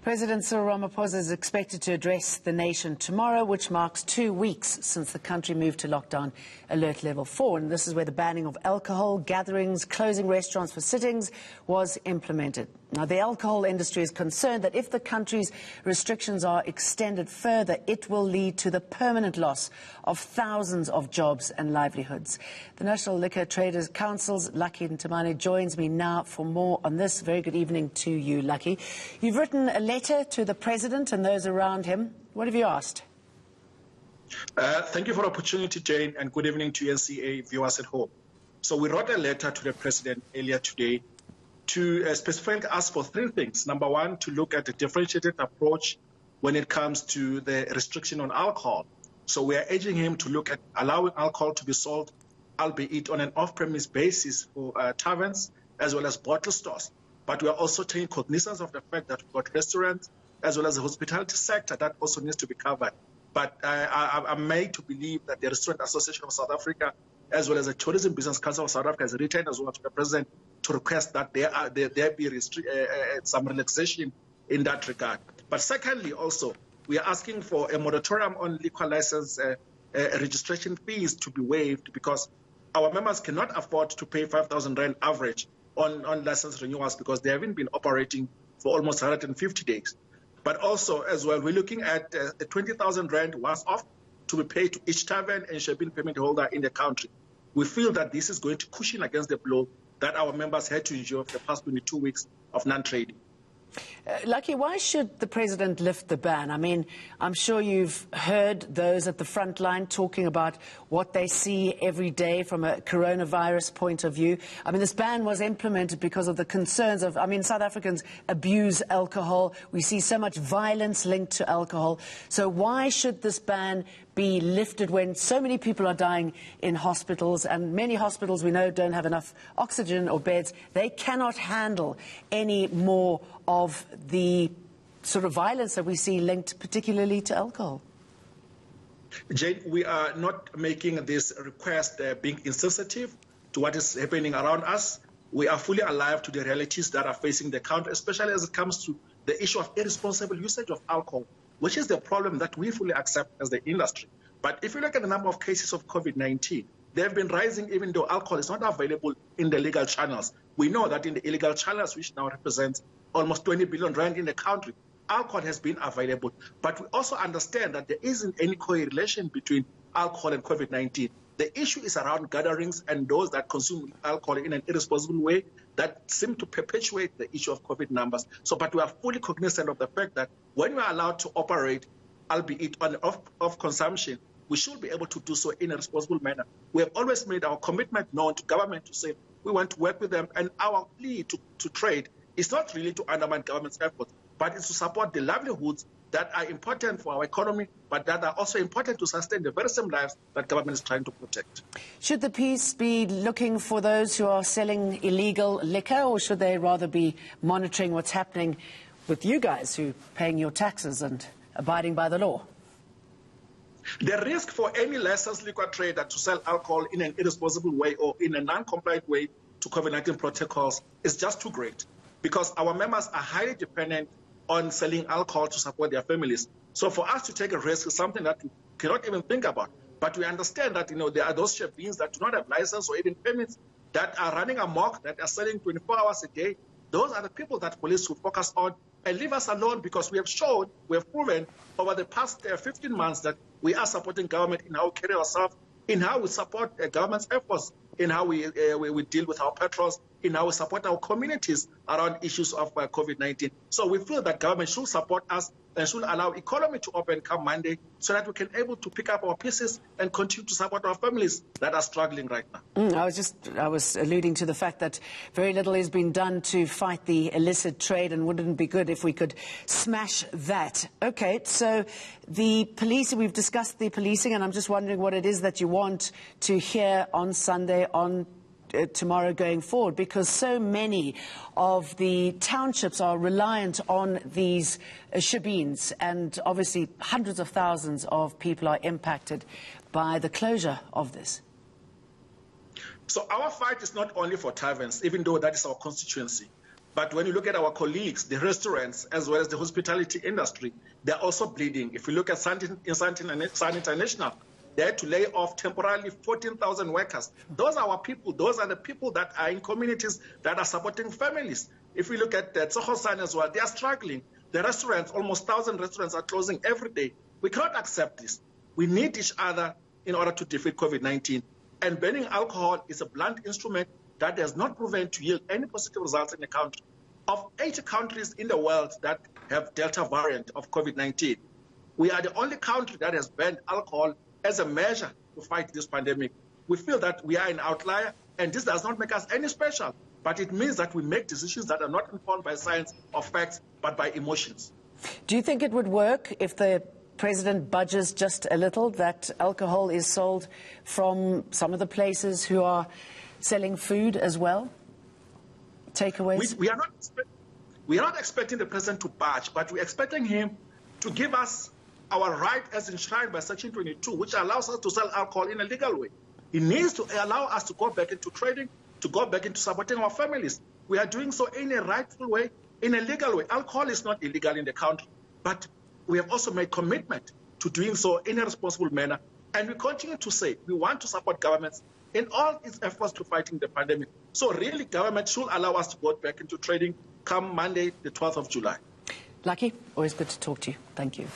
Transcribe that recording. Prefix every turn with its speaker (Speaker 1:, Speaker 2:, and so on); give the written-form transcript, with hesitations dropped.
Speaker 1: President Cyril Ramaphosa is expected to address the nation tomorrow, which marks 2 weeks since the country moved to lockdown alert level 4. And this is where the banning of alcohol, gatherings, closing restaurants for sittings was implemented. Now, the alcohol industry is concerned that if the country's restrictions are extended further, it will lead to the permanent loss of thousands of jobs and livelihoods. The National Liquor Traders Council's Lucky Ntimane joins me now for more on this. Very good evening to you, Lucky. You've written a letter to the President and those around him. What have you asked?
Speaker 2: Thank you for the opportunity, Jane, and good evening to eNCA viewers at home. So we wrote a letter to the President earlier today to specifically ask for 3 things. Number 1, to look at a differentiated approach when it comes to the restriction on alcohol. So we are urging him to look at allowing alcohol to be sold, albeit on an off-premise basis for taverns as well as bottle stores. But we are also taking cognizance of the fact that we've got restaurants as well as the hospitality sector that also needs to be covered. But I'm made to believe that the Restaurant Association of South Africa as well as the Tourism Business Council of South Africa has written as well to the President to request that there be some relaxation in that regard. But secondly, also, we are asking for a moratorium on liquor license registration fees to be waived, because our members cannot afford to pay 5,000 Rand average on license renewals because they haven't been operating for almost 150 days. But also, as well, we're looking at a 20,000 Rand once off to be paid to each tavern and shebeen permit holder in the country. We feel that this is going to cushion against the blow that our members had to endure for the past 22 weeks of non-trading.
Speaker 1: Lucky, why should the President lift the ban? I mean, I'm sure you've heard those at the front line talking about what they see every day from a coronavirus point of view. I mean, this ban was implemented because of the concerns of, South Africans abuse alcohol. We see so much violence linked to alcohol. So why should this ban be lifted when so many people are dying in hospitals, and many hospitals we know don't have enough oxygen or beds? They cannot handle any more of the sort of violence that we see linked particularly to alcohol.
Speaker 2: Jane, we are not making this request being insensitive to what is happening around us. We are fully alive to the realities that are facing the country, especially as it comes to the issue of irresponsible usage of alcohol, which is the problem that we fully accept as the industry. But if you look at the number of cases of COVID-19, they have been rising even though alcohol is not available in the legal channels. We know that in the illegal channels, which now represents almost 20 billion Rand in the country, alcohol has been available. But we also understand that there isn't any correlation between alcohol and COVID-19. The issue is around gatherings and those that consume alcohol in an irresponsible way that seem to perpetuate the issue of COVID numbers. But we are fully cognizant of the fact that when we are allowed to operate, albeit on off consumption, we should be able to do so in a responsible manner. We have always made our commitment known to government to say we want to work with them, and our plea to trade is not really to undermine government's efforts, but it's to support the livelihoods that are important for our economy, but that are also important to sustain the very same lives that government is trying to protect.
Speaker 1: Should the peace be looking for those who are selling illegal liquor, or should they rather be monitoring what's happening with you guys who are paying your taxes and abiding by the law?
Speaker 2: The risk for any licensed liquor trader to sell alcohol in an irresponsible way or in a non-compliant way to COVID-19 protocols is just too great, because our members are highly dependent on selling alcohol to support their families. So for us to take a risk is something that we cannot even think about. But we understand that, there are those shebeens that do not have license or even permits that are running amok, that are selling 24 hours a day. Those are the people that police should focus on and leave us alone, because we have proven over the past 15 months that we are supporting government in how we carry ourselves, in how we support government's efforts, in how we deal with our patrols, in how we support our communities around issues of COVID-19. So we feel that government should support us and should allow economy to open come Monday, so that we can able to pick up our pieces and continue to support our families that are struggling right now.
Speaker 1: I was alluding to the fact that very little has been done to fight the illicit trade, and wouldn't it be good if we could smash that? Okay, so the police, we've discussed the policing, and I'm just wondering what it is that you want to hear on Sunday, on tomorrow going forward, because so many of the townships are reliant on these shebeens, and obviously hundreds of thousands of people are impacted by the closure of this.
Speaker 2: So our fight is not only for taverns, even though that is our constituency, But when you look at our colleagues, the restaurants, as well as the hospitality industry, they're also bleeding. If you look at Sun International, they had to lay off temporarily 14,000 workers. Those are our people. Those are the people that are in communities that are supporting families. If we look at Tsohosan as well, they are struggling. The restaurants, almost 1,000 restaurants are closing every day. We cannot accept this. We need each other in order to defeat COVID-19. And banning alcohol is a blunt instrument that has not proven to yield any positive results in the country. Of 80 countries in the world that have Delta variant of COVID-19, we are the only country that has banned alcohol as a measure to fight this pandemic. We feel that we are an outlier, and this does not make us any special, but it means that we make decisions that are not informed by science or facts, but by emotions.
Speaker 1: Do you think it would work if the President budges just a little, that alcohol is sold from some of the places who are selling food as well? Takeaways?
Speaker 2: We are not expecting the President to budge, but we're expecting him to give us our right as enshrined by Section 22, which allows us to sell alcohol in a legal way. He needs to allow us to go back into trading, to go back into supporting our families. We are doing so in a rightful way, in a legal way. Alcohol is not illegal in the country, but we have also made commitment to doing so in a responsible manner. And we continue to say we want to support governments in all its efforts to fighting the pandemic. So really, government should allow us to go back into trading come Monday, the 12th of July.
Speaker 1: Lucky, always good to talk to you. Thank you.